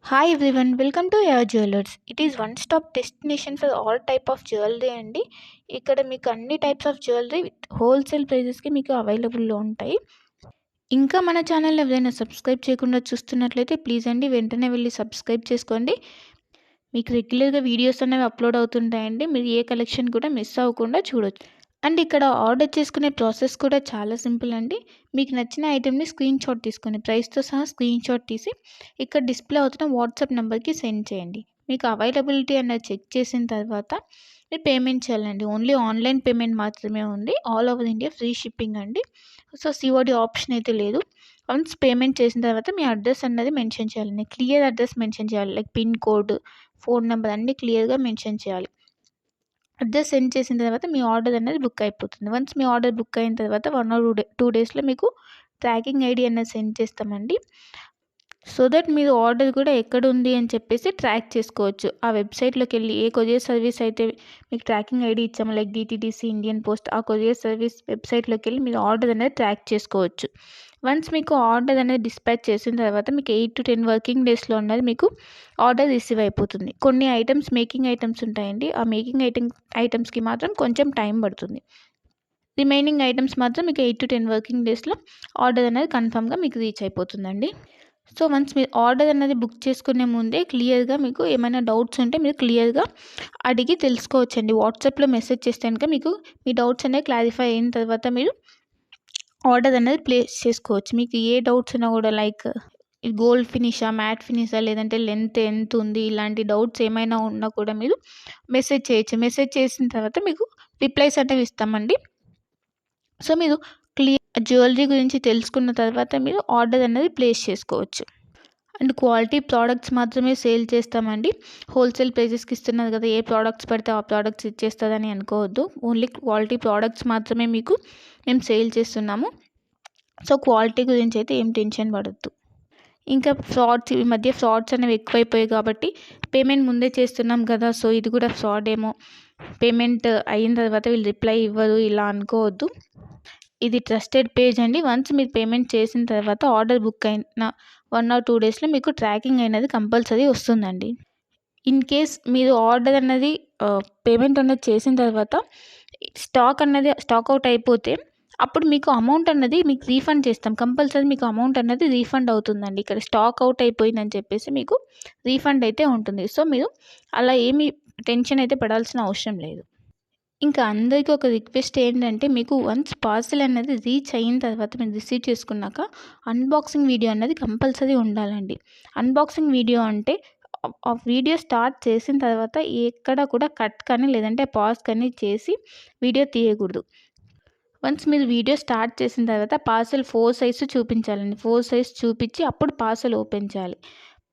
Hi everyone, welcome to your jewellers. It is one stop destination for all type of jewellery అండి. ఇక్కడ మీకు అన్ని types of jewellery with wholesale ప్రైజెస్కి మీకు అవైలబుల్లో ఉంటాయి. ఇంకా మన ఛానల్ ఎవరైనా సబ్స్క్రైబ్ చేయకుండా చూస్తున్నట్లయితే ప్లీజ్ అండి వెంటనే వెళ్ళి సబ్స్క్రైబ్ చేసుకోండి. మీకు రెగ్యులర్గా వీడియోస్ అనేవి అప్లోడ్ అవుతుంటాయండి. మీరు ఏ కలెక్షన్ కూడా మిస్ అవ్వకుండా చూడొచ్చు. అండ్ ఇక్కడ ఆర్డర్ చేసుకునే ప్రాసెస్ కూడా చాలా సింపుల్ అండి. మీకు నచ్చిన ఐటెంని స్క్రీన్ షాట్ తీసుకొని ప్రైస్తో సహా స్క్రీన్ షాట్ తీసి ఇక్కడ డిస్ప్లే అవుతున్న వాట్సాప్ నెంబర్కి సెండ్ చేయండి. మీకు అవైలబిలిటీ అన్నది చెక్ చేసిన తర్వాత మీరు పేమెంట్ చేయాలండి. ఓన్లీ ఆన్లైన్ పేమెంట్ మాత్రమే ఉంది. All over India free shipping అండి. సో సిఓడి ఆప్షన్ అయితే లేదు. వన్స్ పేమెంట్ చేసిన తర్వాత మీ అడ్రస్ అన్నది మెన్షన్ చేయాలండి. క్లియర్ అడ్రస్ మెన్షన్ చేయాలి. Like pin code, phone number అన్నీ క్లియర్గా మెన్షన్ చేయాలి. అడ్రస్ సెండ్ చేసిన తర్వాత మీ ఆర్డర్ అనేది బుక్ అయిపోతుంది. వన్స్ మీ ఆర్డర్ బుక్ అయిన తర్వాత 1 or 2 డేస్లో మీకు ట్రాకింగ్ ఐడి అనేది సెండ్ చేస్తామండి. సో దట్ మీరు ఆర్డర్ కూడా ఎక్కడ ఉంది అని చెప్పేసి ట్రాక్ చేసుకోవచ్చు. ఆ వెబ్సైట్లోకి వెళ్ళి ఏ కొరియర్ సర్వీస్ అయితే మీకు ట్రాకింగ్ ఐడి ఇచ్చామో లైక్ డిటీడీసీ, ఇండియన్ పోస్ట్, ఆ కొరియర్ సర్వీస్ వెబ్సైట్లోకి వెళ్ళి మీరు ఆర్డర్ అనేది ట్రాక్ చేసుకోవచ్చు. వన్స్ మీకు ఆర్డర్ అనేది డిస్పాచ్ చేసిన తర్వాత మీకు 8 to 10 వర్కింగ్ డేస్లో ఉన్నది మీకు ఆర్డర్ రిసీవ్ అయిపోతుంది. కొన్ని ఐటమ్స్ మేకింగ్ ఐటమ్స్ ఉంటాయండి. ఆ మేకింగ్ ఐటమ్స్కి మాత్రం కొంచెం టైం పడుతుంది. రిమైనింగ్ ఐటమ్స్ మాత్రం మీకు 8 to 10 వర్కింగ్ డేస్లో ఆర్డర్ అనేది కన్ఫామ్గా మీకు రీచ్ అయిపోతుందండి. సో వన్స్ మీరు ఆర్డర్ అనేది బుక్ చేసుకునే ముందే క్లియర్గా మీకు ఏమైనా డౌట్స్ ఉంటే మీరు క్లియర్గా అడిగి తెలుసుకోవచ్చండి. వాట్సాప్లో మెసేజ్ చేస్తే కనుక మీకు మీ డౌట్స్ అనేవి క్లారిఫై అయిన తర్వాత మీరు ఆర్డర్ అనేది ప్లేస్ చేసుకోవచ్చు. మీకు ఏ డౌట్స్ ఉన్నా కూడా లైక్ గోల్డ్ ఫినిషా, మ్యాట్ ఫినిషా, లేదంటే లెంత్ ఎంత ఉంది, ఇలాంటి డౌట్స్ ఏమైనా ఉన్నా కూడా మీరు మెసేజ్ చేయొచ్చు. మెసేజ్ చేసిన తర్వాత మీకు రిప్లైస్ అనేవి ఇస్తామండి. సో మీరు జ్యువెలరీ గురించి తెలుసుకున్న తర్వాత మీరు ఆర్డర్ అనేది ప్లేస్ చేసుకోవచ్చు. అండ్ క్వాలిటీ ప్రోడక్ట్స్ మాత్రమే సేల్ చేస్తామండి. హోల్సేల్ ప్రైజెస్కి ఇస్తున్నారు కదా, ఏ ప్రోడక్ట్స్ పడితే ఆ ప్రోడక్ట్స్ ఇచ్చేస్తుందని అనుకోవద్దు. ఓన్లీ క్వాలిటీ ప్రోడక్ట్స్ మాత్రమే మీకు మేము సేల్ చేస్తున్నాము. సో క్వాలిటీ గురించి అయితే ఏం టెన్షన్ పడద్దు. ఇంకా ఈ మధ్య ఫ్రాడ్స్ అనేవి ఎక్కువైపోయాయి కాబట్టి పేమెంట్ ముందే చేస్తున్నాం కదా, సో ఇది కూడా ఫ్రాడ్ ఏమో, పేమెంట్ అయిన తర్వాత వీళ్ళు రిప్లై ఇవ్వరు ఇలా అనుకోవద్దు. ఇది ట్రస్టెడ్ పేజ్ అండి. వన్స్ మీరు పేమెంట్ చేసిన తర్వాత ఆర్డర్ బుక్ అయిన 1 or 2 డేస్లో మీకు ట్రాకింగ్ అనేది కంపల్సరీ వస్తుందండి. ఇన్ కేస్ మీరు ఆర్డర్ అన్నది పేమెంట్ అనేది చేసిన తర్వాత స్టాక్ అవుట్ అయిపోతే అప్పుడు మీకు అమౌంట్ అన్నది మీకు రీఫండ్ చేస్తాం. కంపల్సరీ మీకు అమౌంట్ అన్నది రీఫండ్ అవుతుందండి. ఇక్కడ స్టాక్ అవుట్ అయిపోయిందని చెప్పేసి మీకు రీఫండ్ అయితే ఉంటుంది. సో మీరు అలా ఏమీ టెన్షన్ అయితే పడాల్సిన అవసరం లేదు. ఇంకా అందరికీ ఒక రిక్వెస్ట్ ఏంటంటే, మీకు వన్స్ పార్సెల్ అనేది రీచ్ అయిన తర్వాత మీరు రిసీవ్ చేసుకున్నాక అన్బాక్సింగ్ వీడియో అన్నది కంపల్సరీ ఉండాలండి. అన్బాక్సింగ్ వీడియో అంటే ఆ వీడియో స్టార్ట్ చేసిన తర్వాత ఎక్కడ కూడా కట్ కానీ లేదంటే పాజ్ కానీ చేసి వీడియో తీయకూడదు. వన్స్ మీరు వీడియో స్టార్ట్ చేసిన తర్వాత పార్సెల్ 4 సైజ్ చూపించాలండి. 4 సైజ్ చూపించి అప్పుడు పార్సెల్ ఓపెన్ చేయాలి.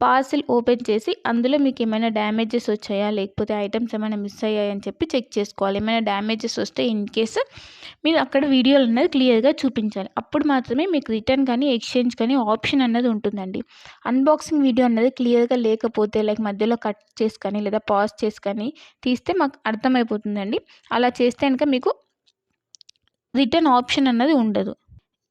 పార్సెల్ ఓపెన్ చేసి అందులో మీకు ఏమైనా డ్యామేజెస్ వచ్చాయా, లేకపోతే ఐటమ్స్ ఏమైనా మిస్ అయ్యాయని చెప్పి చెక్ చేసుకోవాలి. ఏమైనా డ్యామేజెస్ వస్తే ఇన్ కేస్ మీరు అక్కడ వీడియోలు అనేది క్లియర్గా చూపించాలి. అప్పుడు మాత్రమే మీకు రిటర్న్ కానీ ఎక్స్చేంజ్ కానీ ఆప్షన్ అన్నది ఉంటుందండి. అన్బాక్సింగ్ వీడియో అన్నది క్లియర్గా లేకపోతే లైక్ మధ్యలో కట్ చేసి కానీ లేదా పాజ్ చేసి కానీ తీస్తే మాకు అర్థమైపోతుందండి. అలా చేస్తే కనుక మీకు రిటర్న్ ఆప్షన్ అన్నది ఉండదు.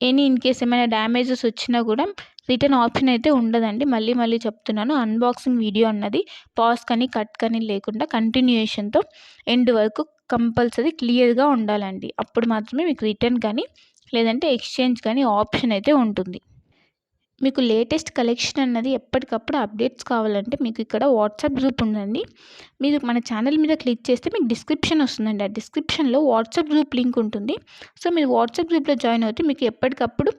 ఇన్ కేస్ ఏమైనా డ్యామేజెస్ వచ్చినా కూడా రిటర్న్ ఆప్షన్ అయితే ఉండదండి. మళ్ళీ చెప్తున్నాను, అన్బాక్సింగ్ వీడియో అన్నది పాజ్ కానీ కట్ కానీ లేకుండా కంటిన్యూయేషన్తో ఎండ్ వరకు కంపల్సరీ క్లియర్గా ఉండాలండి. అప్పుడు మాత్రమే మీకు రిటర్న్ కానీ లేదంటే ఎక్స్చేంజ్ కానీ ఆప్షన్ అయితే ఉంటుంది. మీకు లేటెస్ట్ కలెక్షన్ అన్నది ఎప్పటికప్పుడు అప్డేట్స్ కావాలంటే మీకు ఇక్కడ వాట్సాప్ గ్రూప్ ఉందండి. మీరు మన ఛానల్ మీద క్లిక్ చేస్తే మీకు డిస్క్రిప్షన్ వస్తుందండి. ఆ డిస్క్రిప్షన్లో వాట్సాప్ గ్రూప్ లింక్ ఉంటుంది. సో మీరు వాట్సాప్ గ్రూప్లో జాయిన్ అవుతే మీకు ఎప్పటికప్పుడు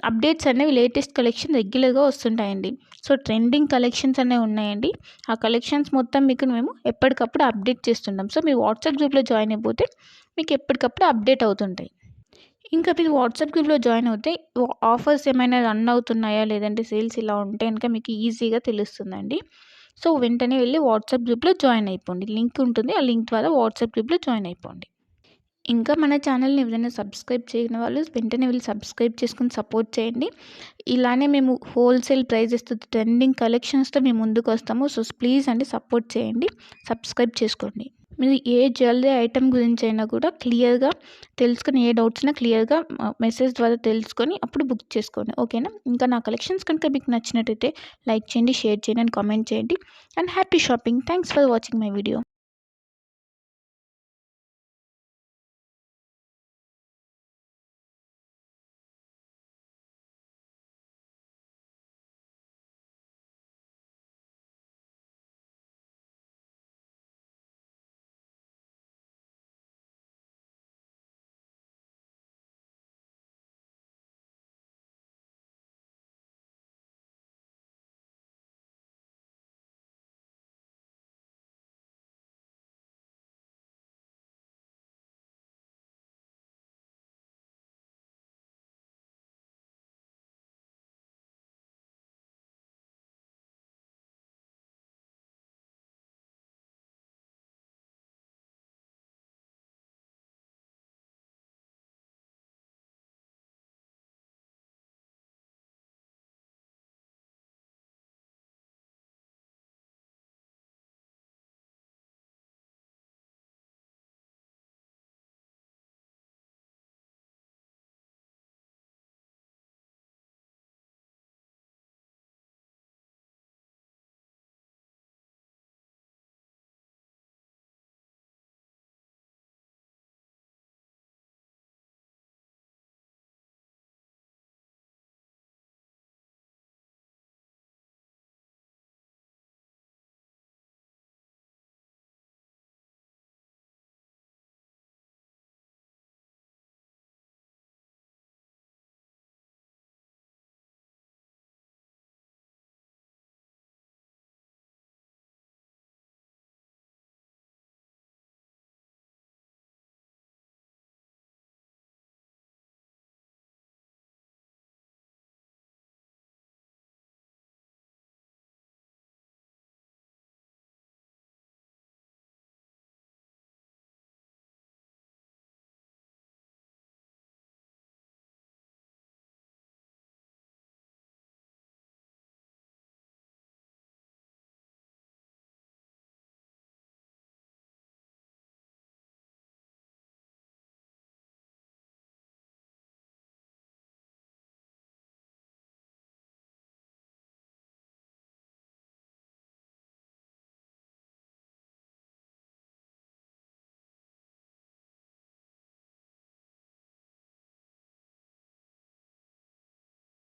అప్డేట్స్ అనేవి లేటెస్ట్ కలెక్షన్ రెగ్యులర్గా వస్తుంటాయండి. సో ట్రెండింగ్ కలెక్షన్స్ అనేవి ఉన్నాయండి. ఆ కలెక్షన్స్ మొత్తం మీకు మేము ఎప్పటికప్పుడు అప్డేట్ చేస్తుంటాం. సో మీరు వాట్సాప్ గ్రూప్లో జాయిన్ అయిపోతే మీకు ఎప్పటికప్పుడు అప్డేట్ అవుతుంటాయి. ఇంకా మీరు వాట్సాప్ గ్రూప్లో జాయిన్ అవుతే ఆఫర్స్ ఏమైనా రన్ అవుతున్నాయా, లేదంటే సేల్స్ ఇలా ఉంటే కనుక మీకు ఈజీగా తెలుస్తుందండి. సో వెంటనే వెళ్ళి వాట్సాప్ గ్రూప్లో జాయిన్ అయిపోండి. లింక్ ఉంటుంది, ఆ లింక్ ద్వారా వాట్సాప్ గ్రూప్లో జాయిన్ అయిపోండి. ఇంకా మన ఛానల్ని ఎవరైనా సబ్స్క్రైబ్ చేయని వాళ్ళు వెంటనే వెళ్ళి సబ్స్క్రైబ్ చేసుకుని సపోర్ట్ చేయండి. ఇలానే మేము హోల్సేల్ ప్రైజెస్తో ట్రెండింగ్ కలెక్షన్స్తో మేము ముందుకు వస్తాము. సో ప్లీజ్ అండి సపోర్ట్ చేయండి, సబ్స్క్రైబ్ చేసుకోండి. మీరు ఏ జ్యువెలరీ ఐటెం గురించి అయినా కూడా క్లియర్గా తెలుసుకొని, ఏ డౌట్స్ ఉన్నా క్లియర్గా మెసేజ్ ద్వారా తెలుసుకొని అప్పుడు బుక్ చేసుకోండి. ఓకేనా? ఇంకా నా కలెక్షన్స్ కనుక మీకు నచ్చినట్టయితే లైక్ చేయండి, షేర్ చేయండి అండ్ కామెంట్ చేయండి. And happy shopping. Thanks for watching my video.